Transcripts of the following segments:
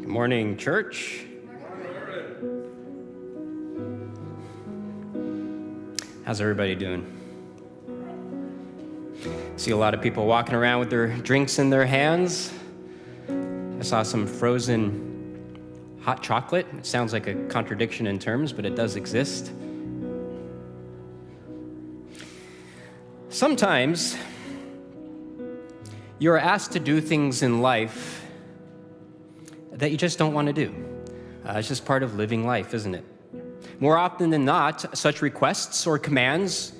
Morning, church. How's everybody doing? See a lot of people walking around with their drinks in their hands. I saw some frozen hot chocolate. It sounds like a contradiction in terms, but it does exist. Sometimes you're asked to do things in life that you just don't want to do. It's just part of living life, isn't it? More often than not, such requests or commands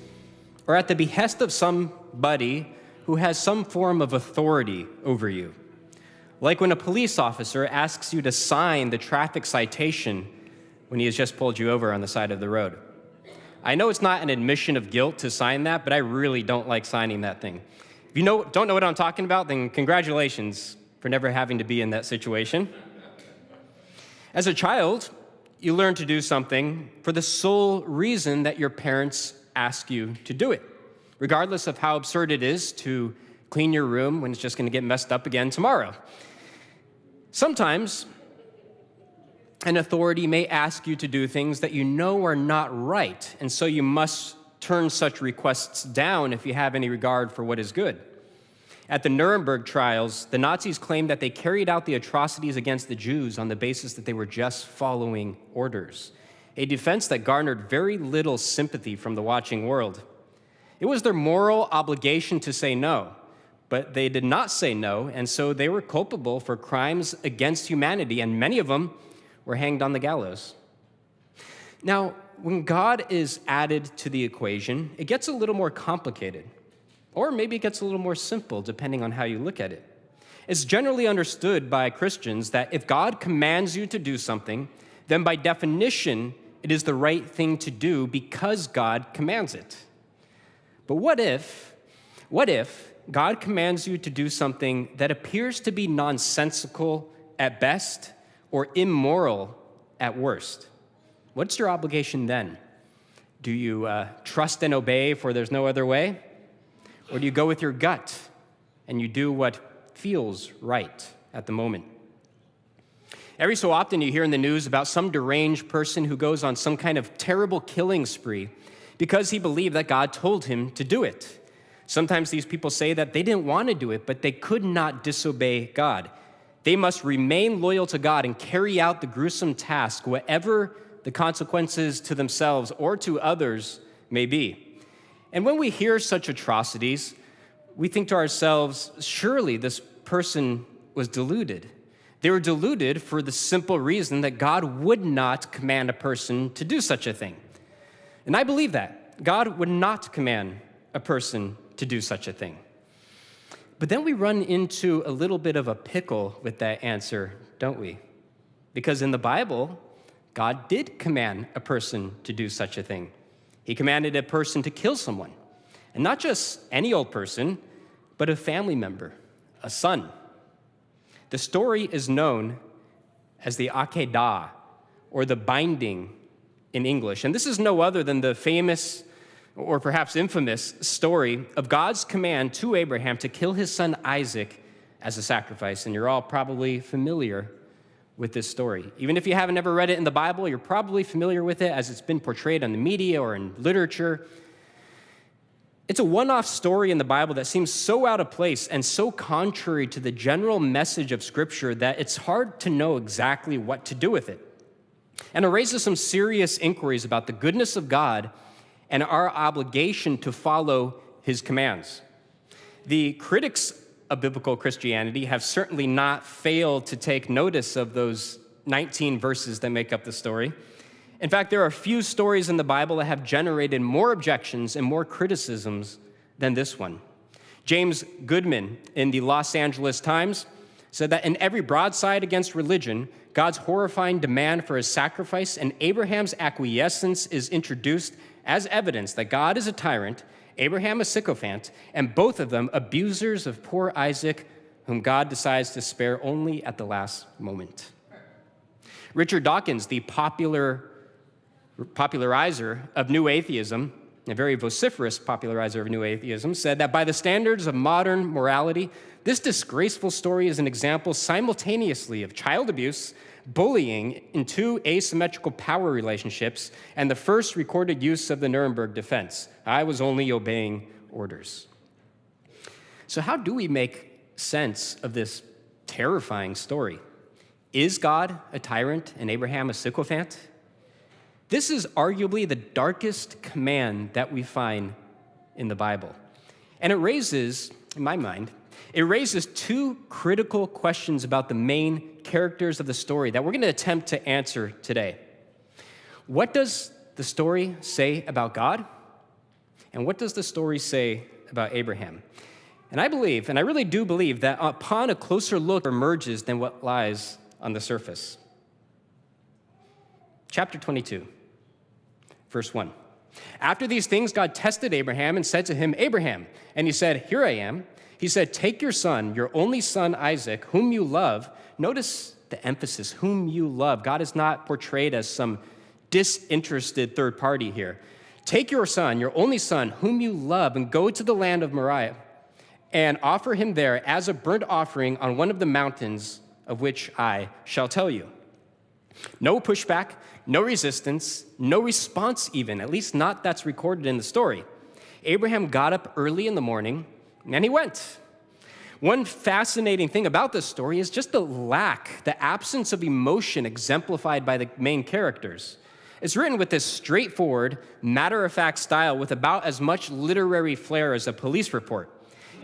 are at the behest of somebody who has some form of authority over you. Like when a police officer asks you to sign the traffic citation when he has just pulled you over on the side of the road. I know it's not an admission of guilt to sign that, but I really don't like signing that thing. If you don't know what I'm talking about, then congratulations for never having to be in that situation. As a child, you learn to do something for the sole reason that your parents ask you to do it, regardless of how absurd it is to clean your room when it's just going to get messed up again tomorrow. Sometimes an authority may ask you to do things that you know are not right, and so you must turn such requests down if you have any regard for what is good. At the Nuremberg trials, the Nazis claimed that they carried out the atrocities against the Jews on the basis that they were just following orders, a defense that garnered very little sympathy from the watching world. It was their moral obligation to say no, but they did not say no, and so they were culpable for crimes against humanity, and many of them were hanged on the gallows. Now, when God is added to the equation, it gets a little more complicated. Or maybe it gets a little more simple, depending on how you look at it. It's generally understood by Christians that if God commands you to do something, then by definition, it is the right thing to do because God commands it. But what if God commands you to do something that appears to be nonsensical at best or immoral at worst? What's your obligation then? Do you trust and obey for there's no other way? Or do you go with your gut and you do what feels right at the moment? Every so often you hear in the news about some deranged person who goes on some kind of terrible killing spree because he believed that God told him to do it. Sometimes these people say that they didn't want to do it, but they could not disobey God. They must remain loyal to God and carry out the gruesome task, whatever the consequences to themselves or to others may be. And when we hear such atrocities, we think to ourselves, surely this person was deluded. They were deluded for the simple reason that God would not command a person to do such a thing. And I believe that. God would not command a person to do such a thing. But then we run into a little bit of a pickle with that answer, don't we? Because in the Bible, God did command a person to do such a thing. He commanded a person to kill someone, and not just any old person, but a family member, a son. The story is known as the Akedah, or the binding in English, and this is no other than the famous, or perhaps infamous, story of God's command to Abraham to kill his son Isaac as a sacrifice, and you're all probably familiar with this story. Even if you haven't ever read it in the Bible, you're probably familiar with it as it's been portrayed on the media or in literature. It's a one-off story in the Bible that seems so out of place and so contrary to the general message of Scripture that it's hard to know exactly what to do with it. And it raises some serious inquiries about the goodness of God and our obligation to follow his commands. The critics of biblical Christianity have certainly not failed to take notice of those 19 verses that make up the story. In fact, there are few stories in the Bible that have generated more objections and more criticisms than this one. James Goodman in the Los Angeles Times said that in every broadside against religion, God's horrifying demand for a sacrifice and Abraham's acquiescence is introduced as evidence that God is a tyrant, Abraham a sycophant, and both of them abusers of poor Isaac, whom God decides to spare only at the last moment. Richard Dawkins, the popularizer of new atheism, a very vociferous popularizer of New Atheism, said that by the standards of modern morality, this disgraceful story is an example simultaneously of child abuse, bullying in two asymmetrical power relationships, and the first recorded use of the Nuremberg defense. I was only obeying orders. So how do we make sense of this terrifying story? Is God a tyrant and Abraham a sycophant? This is arguably the darkest command that we find in the Bible. And it raises, in my mind, two critical questions about the main characters of the story that we're going to attempt to answer today. What does the story say about God? And what does the story say about Abraham? And I believe, and I really do believe, that upon a closer look emerges than what lies on the surface. Chapter 22. Verse 1. After these things, God tested Abraham and said to him, Abraham. And he said, Here I am. He said, Take your son, your only son Isaac, whom you love. Notice the emphasis, whom you love. God is not portrayed as some disinterested third party here. Take your son, your only son, whom you love, and go to the land of Moriah and offer him there as a burnt offering on one of the mountains of which I shall tell you. No pushback, no resistance, no response even, at least not that's recorded in the story. Abraham got up early in the morning, and he went. One fascinating thing about this story is just the absence of emotion exemplified by the main characters. It's written with this straightforward, matter-of-fact style with about as much literary flair as a police report.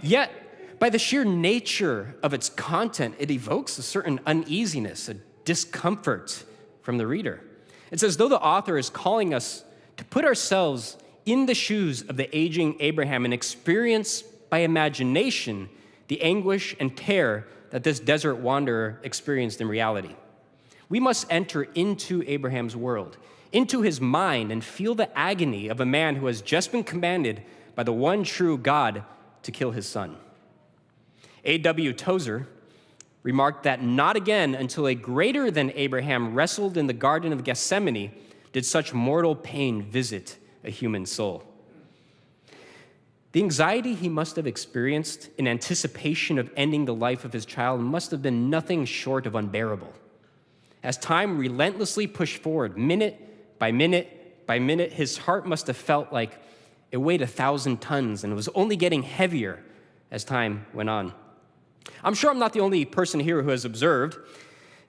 Yet, by the sheer nature of its content, it evokes a certain uneasiness, a discomfort from the reader. It's as though the author is calling us to put ourselves in the shoes of the aging Abraham and experience by imagination the anguish and terror that this desert wanderer experienced in reality. We must enter into Abraham's world, into his mind, and feel the agony of a man who has just been commanded by the one true God to kill his son. A.W. Tozer remarked that not again until a greater than Abraham wrestled in the Garden of Gethsemane did such mortal pain visit a human soul. The anxiety he must have experienced in anticipation of ending the life of his child must have been nothing short of unbearable. As time relentlessly pushed forward, minute by minute by minute, his heart must have felt like it weighed 1,000 tons and it was only getting heavier as time went on. I'm sure I'm not the only person here who has observed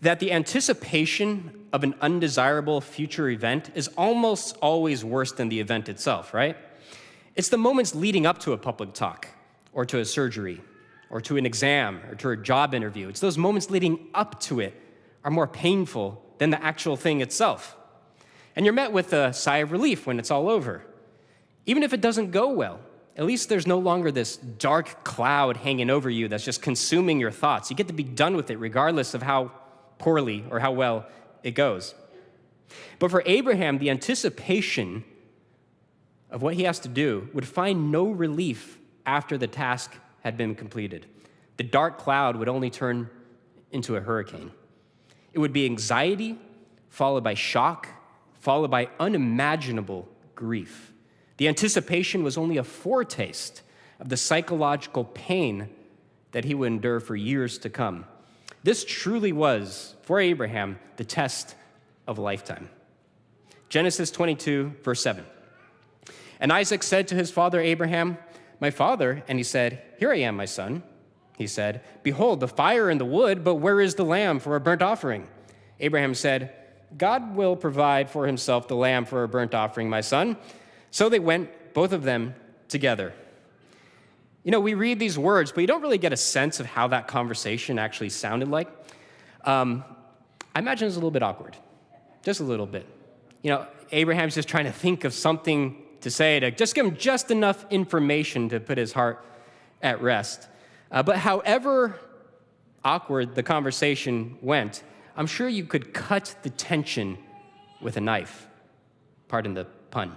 that the anticipation of an undesirable future event is almost always worse than the event itself, right? It's the moments leading up to a public talk, or to a surgery, or to an exam, or to a job interview. It's those moments leading up to it are more painful than the actual thing itself. And you're met with a sigh of relief when it's all over. Even if it doesn't go well, at least there's no longer this dark cloud hanging over you that's just consuming your thoughts. You get to be done with it regardless of how poorly or how well it goes. But for Abraham, the anticipation of what he has to do would find no relief after the task had been completed. The dark cloud would only turn into a hurricane. It would be anxiety, followed by shock, followed by unimaginable grief. The anticipation was only a foretaste of the psychological pain that he would endure for years to come. This truly was, for Abraham, the test of a lifetime. Genesis 22, verse 7. And Isaac said to his father Abraham, My father, and he said, Here I am, my son. He said, Behold, the fire and the wood, but where is the lamb for a burnt offering? Abraham said, God will provide for himself the lamb for a burnt offering, my son. So they went, both of them, together. You know, we read these words, but you don't really get a sense of how that conversation actually sounded like. I imagine it's a little bit awkward, just a little bit. You know, Abraham's just trying to think of something to say to just give him just enough information to put his heart at rest. But however awkward the conversation went, I'm sure you could cut the tension with a knife. Pardon the pun.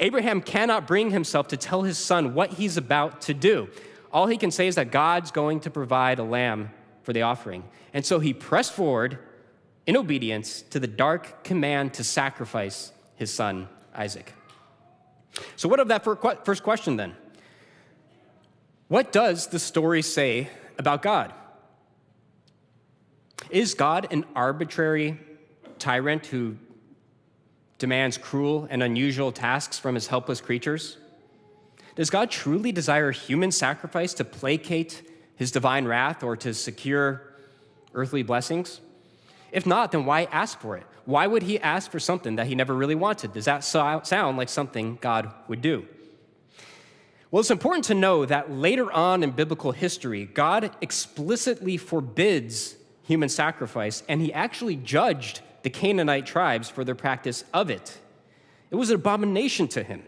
Abraham cannot bring himself to tell his son what he's about to do. All he can say is that God's going to provide a lamb for the offering. And so he pressed forward in obedience to the dark command to sacrifice his son, Isaac. So what of that first question then? What does the story say about God? Is God an arbitrary tyrant who demands cruel and unusual tasks from his helpless creatures? Does God truly desire human sacrifice to placate his divine wrath or to secure earthly blessings? If not, then why ask for it? Why would he ask for something that he never really wanted? Does that sound like something God would do? Well, it's important to know that later on in biblical history, God explicitly forbids human sacrifice, and he actually judged the Canaanite tribes for their practice of it. It was an abomination to him.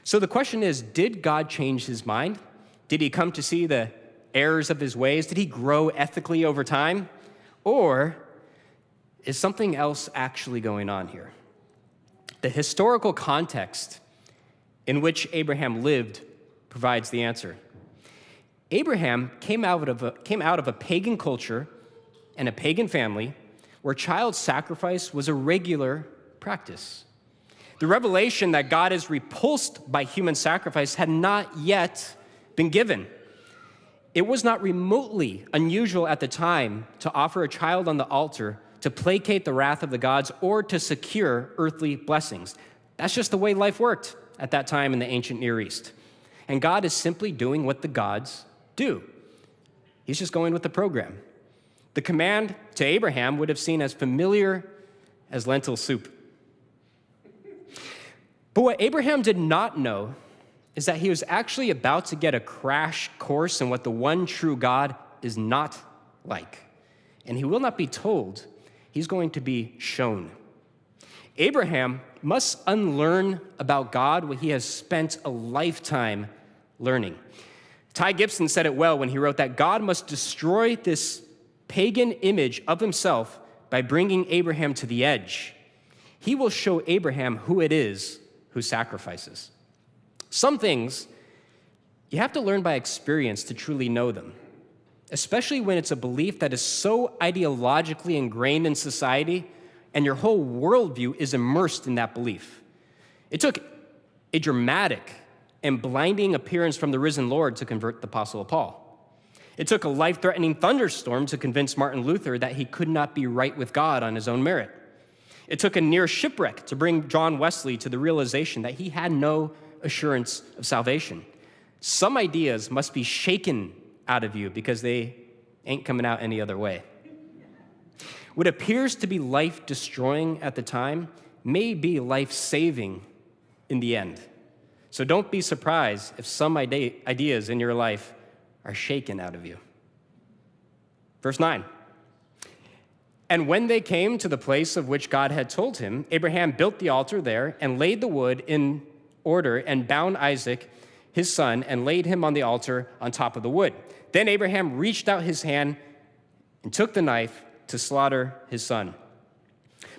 So the question is, did God change his mind? Did he come to see the errors of his ways? Did he grow ethically over time? Or is something else actually going on here? The historical context in which Abraham lived provides the answer. Abraham came out of a pagan culture and a pagan family where child sacrifice was a regular practice. The revelation that God is repulsed by human sacrifice had not yet been given. It was not remotely unusual at the time to offer a child on the altar to placate the wrath of the gods or to secure earthly blessings. That's just the way life worked at that time in the ancient Near East. And God is simply doing what the gods do. He's just going with the program. The command to Abraham would have seemed as familiar as lentil soup. But what Abraham did not know is that he was actually about to get a crash course in what the one true God is not like. And he will not be told, he's going to be shown. Abraham must unlearn about God what he has spent a lifetime learning. Ty Gibson said it well when he wrote that God must destroy this pagan image of himself by bringing Abraham to the edge. He will show Abraham who it is who sacrifices. Some things you have to learn by experience to truly know them, especially when it's a belief that is so ideologically ingrained in society and your whole worldview is immersed in that belief. It took a dramatic and blinding appearance from the risen Lord to convert the Apostle Paul. It took a life-threatening thunderstorm to convince Martin Luther that he could not be right with God on his own merit. It took a near shipwreck to bring John Wesley to the realization that he had no assurance of salvation. Some ideas must be shaken out of you because they ain't coming out any other way. What appears to be life-destroying at the time may be life-saving in the end. So don't be surprised if some ideas in your life are shaken out of you. Verse 9. And when they came to the place of which God had told him, Abraham built the altar there and laid the wood in order and bound Isaac, his son, and laid him on the altar on top of the wood. Then Abraham reached out his hand and took the knife to slaughter his son.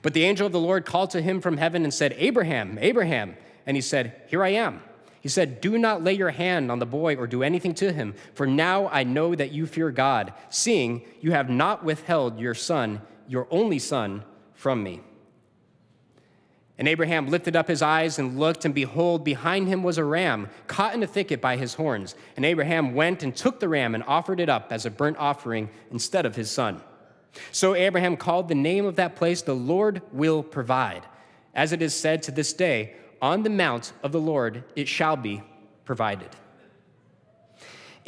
But the angel of the Lord called to him from heaven and said, Abraham, Abraham. And he said, Here I am. He said, Do not lay your hand on the boy or do anything to him, for now I know that you fear God, seeing you have not withheld your son, your only son, from me. And Abraham lifted up his eyes and looked, and behold, behind him was a ram, caught in a thicket by his horns. And Abraham went and took the ram and offered it up as a burnt offering instead of his son. So Abraham called the name of that place, The Lord Will Provide. As it is said to this day, On the mount of the Lord it shall be provided.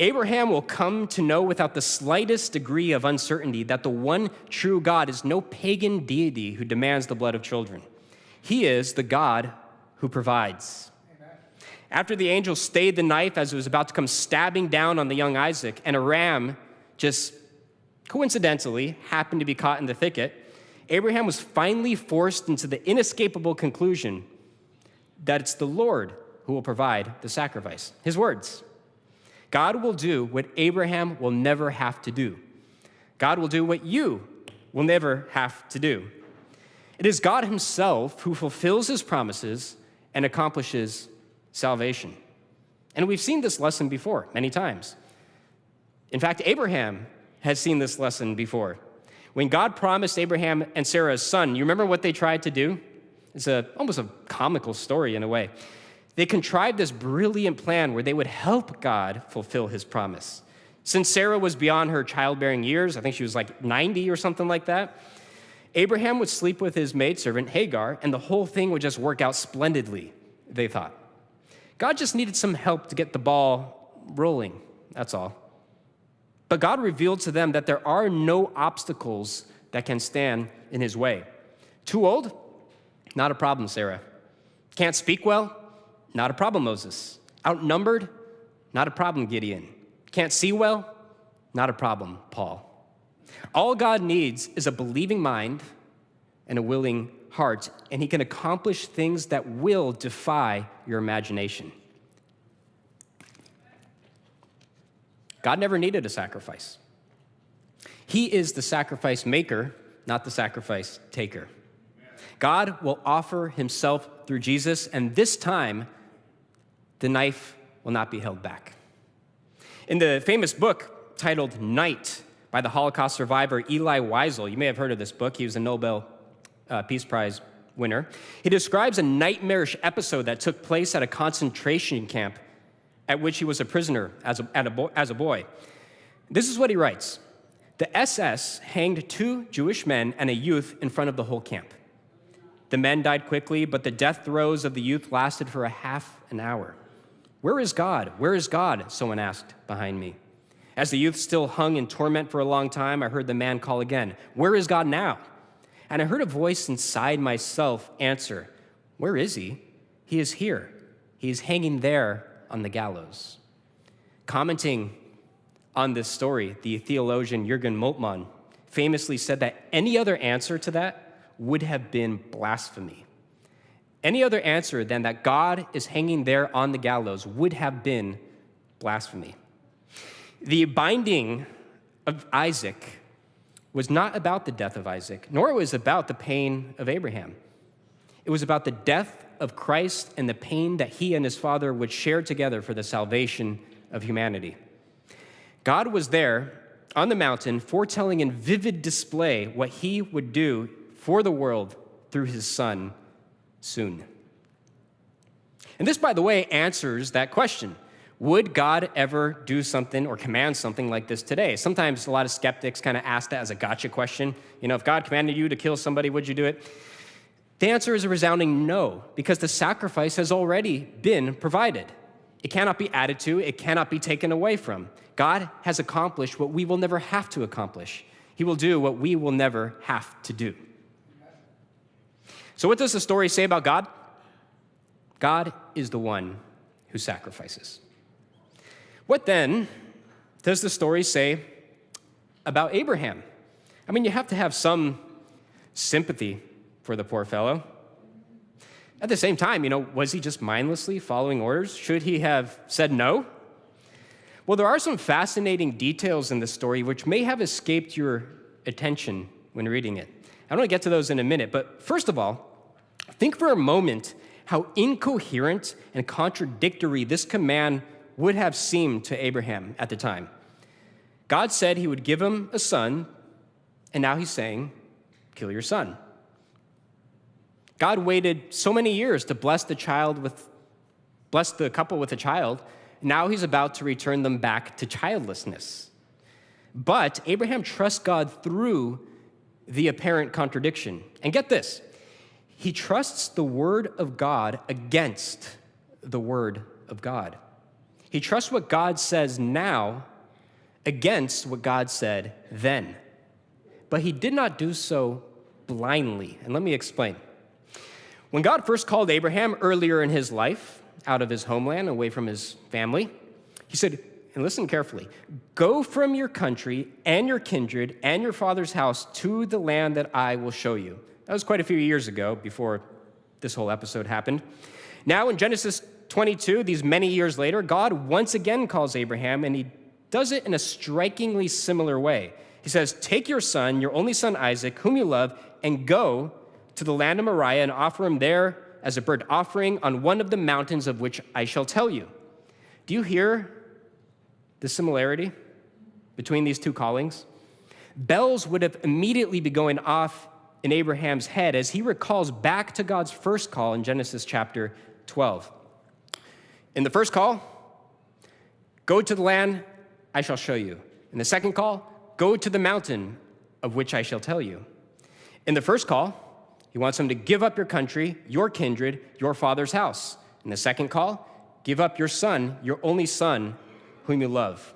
Abraham will come to know without the slightest degree of uncertainty that the one true God is no pagan deity who demands the blood of children. He is the God who provides. Amen. After the angel stayed the knife as it was about to come stabbing down on the young Isaac, and a ram just coincidentally happened to be caught in the thicket, Abraham was finally forced into the inescapable conclusion that it's the Lord who will provide the sacrifice. His words. God will do what Abraham will never have to do. God will do what you will never have to do. It is God himself who fulfills his promises and accomplishes salvation. And we've seen this lesson before many times. In fact, Abraham has seen this lesson before. When God promised Abraham and Sarah a son, you remember what they tried to do? It's almost a comical story in a way. They contrived this brilliant plan where they would help God fulfill his promise. Since Sarah was beyond her childbearing years, I think she was like 90 or something like that, Abraham would sleep with his maidservant Hagar, and the whole thing would just work out splendidly, they thought. God just needed some help to get the ball rolling, that's all. But God revealed to them that there are no obstacles that can stand in his way. Too old? Not a problem, Sarah. Can't speak well? Not a problem, Moses. Outnumbered? Not a problem, Gideon. Can't see well? Not a problem, Paul. All God needs is a believing mind and a willing heart, and he can accomplish things that will defy your imagination. God never needed a sacrifice. He is the sacrifice maker, not the sacrifice taker. God will offer himself through Jesus, and this time, the knife will not be held back. In the famous book titled Night by the Holocaust survivor Elie Wiesel, you may have heard of this book. He was a Nobel Peace Prize winner. He describes a nightmarish episode that took place at a concentration camp at which he was a prisoner as a boy. This is what he writes. The SS hanged 2 Jewish men and a youth in front of the whole camp. The men died quickly, but the death throes of the youth lasted for a half an hour. Where is God? Where is God? Someone asked behind me. As the youth still hung in torment for a long time, I heard the man call again, where is God now? And I heard a voice inside myself answer, where is he? He is here. He is hanging there on the gallows. Commenting on this story, the theologian Jürgen Moltmann famously said that any other answer to that would have been blasphemy. Any other answer than that God is hanging there on the gallows would have been blasphemy. The binding of Isaac was not about the death of Isaac, nor was it about the pain of Abraham. It was about the death of Christ and the pain that he and his father would share together for the salvation of humanity. God was there on the mountain foretelling in vivid display what he would do for the world through his son soon. And this, by the way, answers that question. Would God ever do something or command something like this today? Sometimes a lot of skeptics kind of ask that as a gotcha question. You know, if God commanded you to kill somebody, would you do it? The answer is a resounding no, because the sacrifice has already been provided. It cannot be added to, it cannot be taken away from. God has accomplished what we will never have to accomplish. He will do what we will never have to do. So what does the story say about God? God is the one who sacrifices. What then does the story say about Abraham? I mean, you have to have some sympathy for the poor fellow. At the same time, was he just mindlessly following orders? Should he have said no? Well, there are some fascinating details in the story which may have escaped your attention when reading it. I want to get to those in a minute, but first of all, think for a moment how incoherent and contradictory this command would have seemed to Abraham at the time. God said he would give him a son, and now he's saying, kill your son. God waited so many years to bless the couple with a child. Now he's about to return them back to childlessness. But Abraham trusts God through the apparent contradiction. And get this, he trusts the word of God against the word of God. He trusts what God says now against what God said then. But he did not do so blindly. And let me explain. When God first called Abraham earlier in his life, out of his homeland, away from his family, he said, and listen carefully, go from your country and your kindred and your father's house to the land that I will show you. That was quite a few years ago, before this whole episode happened. Now in Genesis 22, these many years later, God once again calls Abraham, and he does it in a strikingly similar way. He says, take your son, your only son Isaac, whom you love, and go to the land of Moriah and offer him there as a burnt offering on one of the mountains of which I shall tell you. Do you hear the similarity between these two callings? Bells would have immediately be going off in Abraham's head as he recalls back to God's first call in Genesis chapter 12. In the first call, go to the land I shall show you. In the second call, go to the mountain of which I shall tell you. In the first call, he wants them to give up your country, your kindred, your father's house. In the second call, give up your son, your only son, whom you love.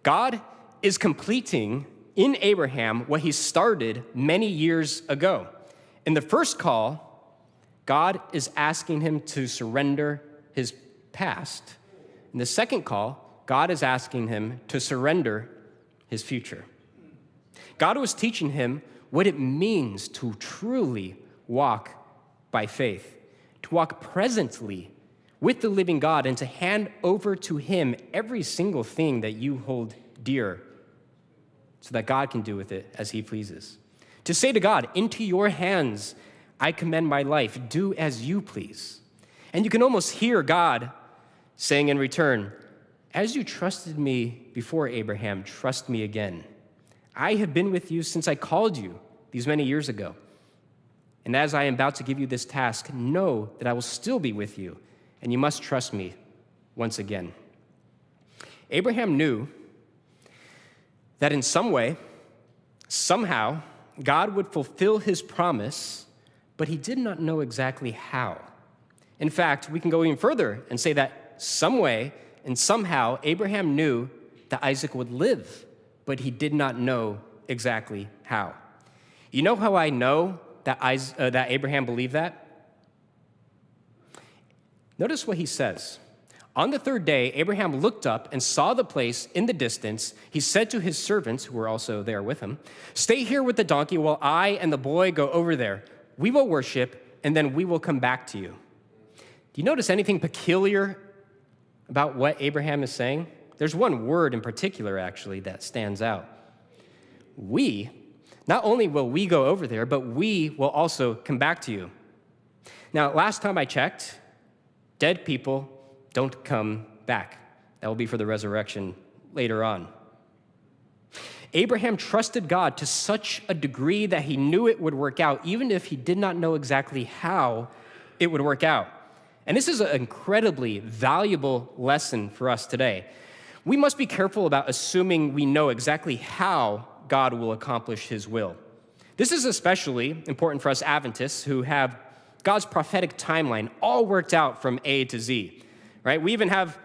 God is completing in Abraham what he started many years ago. In the first call, God is asking him to surrender his past. In the second call, God is asking him to surrender his future. God was teaching him what it means to truly walk by faith, to walk presently with the living God and to hand over to him every single thing that you hold dear so that God can do with it as he pleases. To say to God, into your hands I commend my life, do as you please. And you can almost hear God saying in return, as you trusted me before Abraham, trust me again. I have been with you since I called you these many years ago. And as I am about to give you this task, know that I will still be with you, and you must trust me once again. Abraham knew that in some way, somehow, God would fulfill his promise, but he did not know exactly how. In fact, we can go even further and say that some way and somehow Abraham knew that Isaac would live, but he did not know exactly how. You know how I know that Abraham believed that? Notice what he says. On the third day, Abraham looked up and saw the place in the distance. He said to his servants, who were also there with him, stay here with the donkey while I and the boy go over there. We will worship, and then we will come back to you. Do you notice anything peculiar about what Abraham is saying? There's one word in particular, actually, that stands out. We, not only will we go over there, but we will also come back to you. Now, last time I checked, dead people don't come back. That will be for the resurrection later on. Abraham trusted God to such a degree that he knew it would work out, even if he did not know exactly how it would work out. And this is an incredibly valuable lesson for us today. We must be careful about assuming we know exactly how God will accomplish his will. This is especially important for us Adventists who have God's prophetic timeline all worked out from A to Z, right? We even have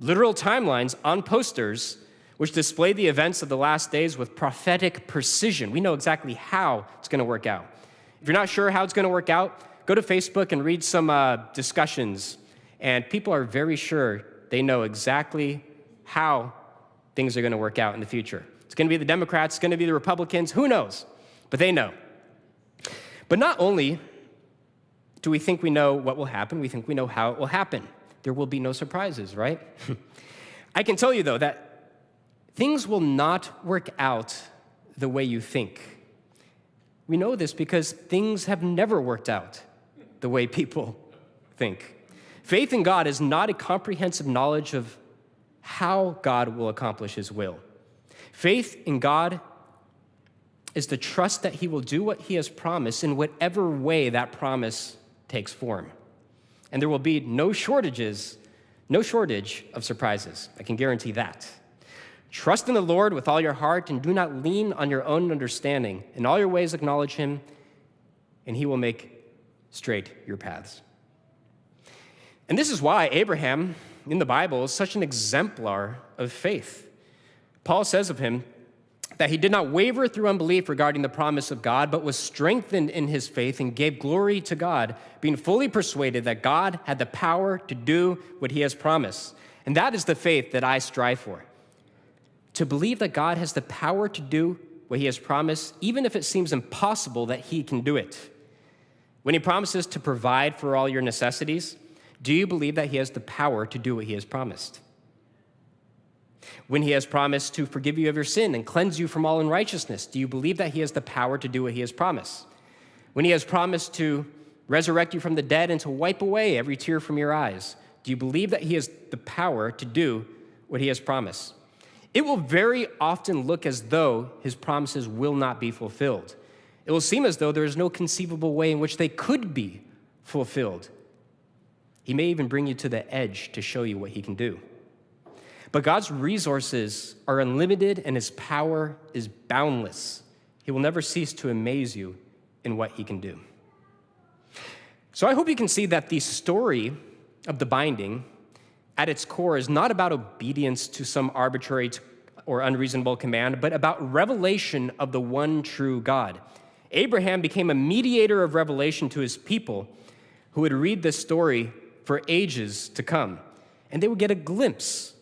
literal timelines on posters which display the events of the last days with prophetic precision. We know exactly how it's going to work out. If you're not sure how it's going to work out, go to Facebook and read some discussions, and people are very sure they know exactly how things are going to work out in the future. It's going to be the Democrats, it's going to be the Republicans, who knows? But they know. But not only do we think we know what will happen, we think we know how it will happen. There will be no surprises, right? I can tell you, though, that things will not work out the way you think. We know this because things have never worked out the way people think. Faith in God is not a comprehensive knowledge of how God will accomplish his will. Faith in God is the trust that he will do what he has promised in whatever way that promise takes form. And there will be no shortage of surprises. I can guarantee that. Trust in the Lord with all your heart and do not lean on your own understanding. In all your ways acknowledge him, and he will make straight your paths. And this is why Abraham in the Bible is such an exemplar of faith. Paul says of him that he did not waver through unbelief regarding the promise of God, but was strengthened in his faith and gave glory to God, being fully persuaded that God had the power to do what he has promised. And that is the faith that I strive for. To believe that God has the power to do what he has promised, even if it seems impossible that he can do it. When he promises to provide for all your necessities, do you believe that he has the power to do what he has promised? When he has promised to forgive you of your sin and cleanse you from all unrighteousness, do you believe that he has the power to do what he has promised? When he has promised to resurrect you from the dead and to wipe away every tear from your eyes, do you believe that he has the power to do what he has promised? It will very often look as though his promises will not be fulfilled. It will seem as though there is no conceivable way in which they could be fulfilled. He may even bring you to the edge to show you what he can do. But God's resources are unlimited and his power is boundless. He will never cease to amaze you in what he can do. So I hope you can see that the story of the binding at its core is not about obedience to some arbitrary or unreasonable command, but about revelation of the one true God. Abraham became a mediator of revelation to his people who would read this story for ages to come, and they would get a glimpse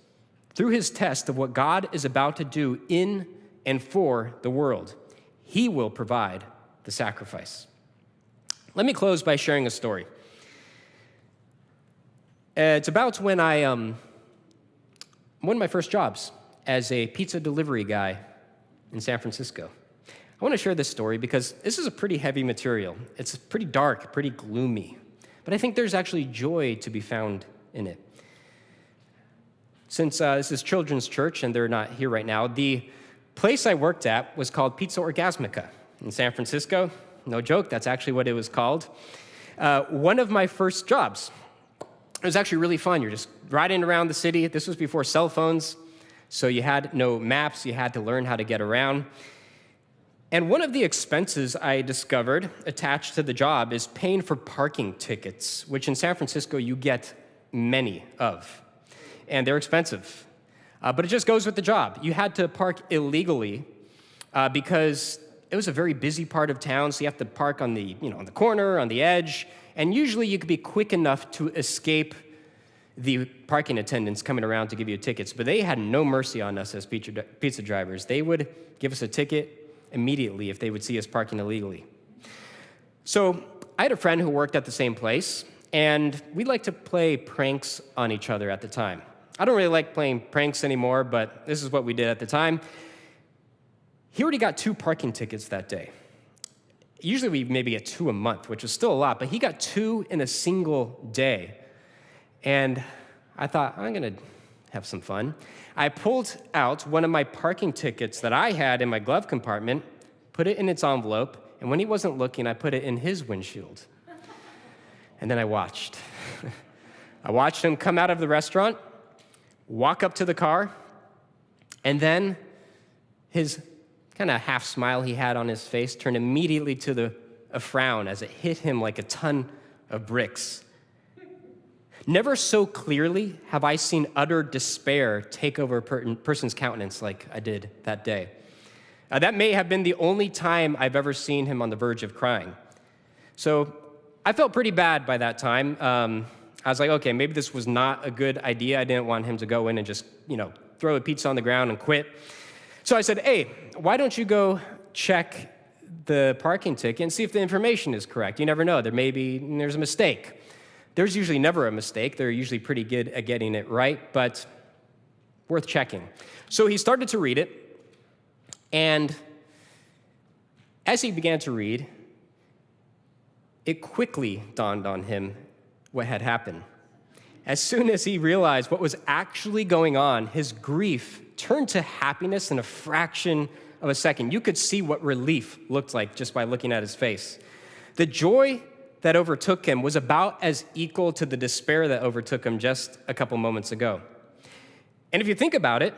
through his test of what God is about to do in and for the world. He will provide the sacrifice. Let me close by sharing a story. It's about when one of my first jobs as a pizza delivery guy in San Francisco. I want to share this story because this is a pretty heavy material. It's pretty dark, pretty gloomy, but I think there's actually joy to be found in it. Since this is children's church and they're not here right now, the place I worked at was called Pizza Orgasmica in San Francisco. No joke, that's actually what it was called. One of my first jobs. It was actually really fun. You're just riding around the city. This was before cell phones, so you had no maps. You had to learn how to get around. And one of the expenses I discovered attached to the job is paying for parking tickets, which in San Francisco you get many of. And they're expensive. But it just goes with the job. You had to park illegally because it was a very busy part of town, so you have to park on the corner, on the edge, and usually you could be quick enough to escape the parking attendants coming around to give you tickets, but they had no mercy on us as pizza drivers. They would give us a ticket immediately if they would see us parking illegally. So I had a friend who worked at the same place, and we liked to play pranks on each other at the time. I don't really like playing pranks anymore, but this is what we did at the time. He already got 2 parking tickets that day. Usually we maybe get 2 a month, which is still a lot, but he got 2 in a single day. And I thought, I'm gonna have some fun. I pulled out one of my parking tickets that I had in my glove compartment, put it in its envelope, and when he wasn't looking, I put it in his windshield. And then I watched. I watched him come out of the restaurant, walk up to the car, and then his kind of half smile he had on his face turned immediately to a frown as it hit him like a ton of bricks. Never so clearly have I seen utter despair take over a person's countenance like I did that day. That may have been the only time I've ever seen him on the verge of crying. So I felt pretty bad by that time. I was like, okay, maybe this was not a good idea. I didn't want him to go in and just, throw a pizza on the ground and quit. So I said, hey, why don't you go check the parking ticket and see if the information is correct? You never know. There's a mistake. There's usually never a mistake. They're usually pretty good at getting it right, but worth checking. So he started to read it, and as he began to read, it quickly dawned on him what had happened. As soon as he realized what was actually going on, his grief turned to happiness in a fraction of a second. You could see what relief looked like just by looking at his face. The joy that overtook him was about as equal to the despair that overtook him just a couple moments ago. And if you think about it,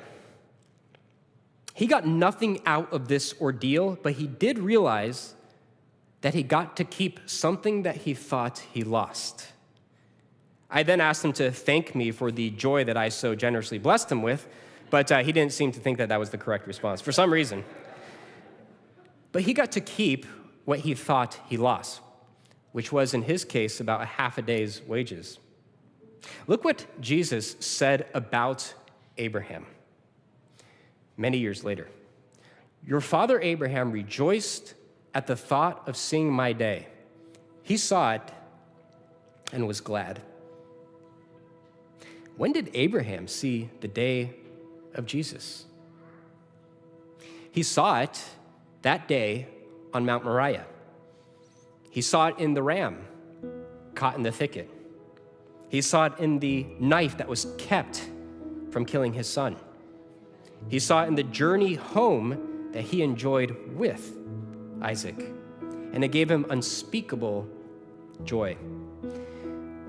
he got nothing out of this ordeal, but he did realize that he got to keep something that he thought he lost. I then asked him to thank me for the joy that I so generously blessed him with, but he didn't seem to think that that was the correct response for some reason. But he got to keep what he thought he lost, which was, in his case, about a half a day's wages. Look what Jesus said about Abraham many years later. Your father Abraham rejoiced at the thought of seeing my day. He saw it and was glad. When did Abraham see the day of Jesus? He saw it that day on Mount Moriah. He saw it in the ram caught in the thicket. He saw it in the knife that was kept from killing his son. He saw it in the journey home that he enjoyed with Isaac, and it gave him unspeakable joy.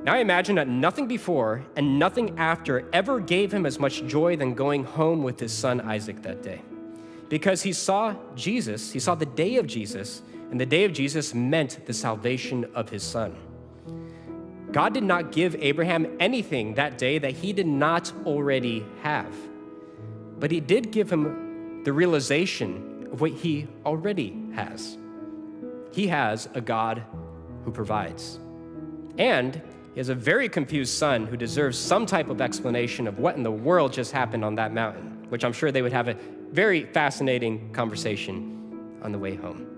Now I imagine that nothing before and nothing after ever gave him as much joy than going home with his son Isaac that day. Because he saw Jesus, he saw the day of Jesus, and the day of Jesus meant the salvation of his son. God did not give Abraham anything that day that he did not already have, but he did give him the realization of what he already has. He has a God who provides. And he has a very confused son who deserves some type of explanation of what in the world just happened on that mountain, which I'm sure they would have a very fascinating conversation on the way home.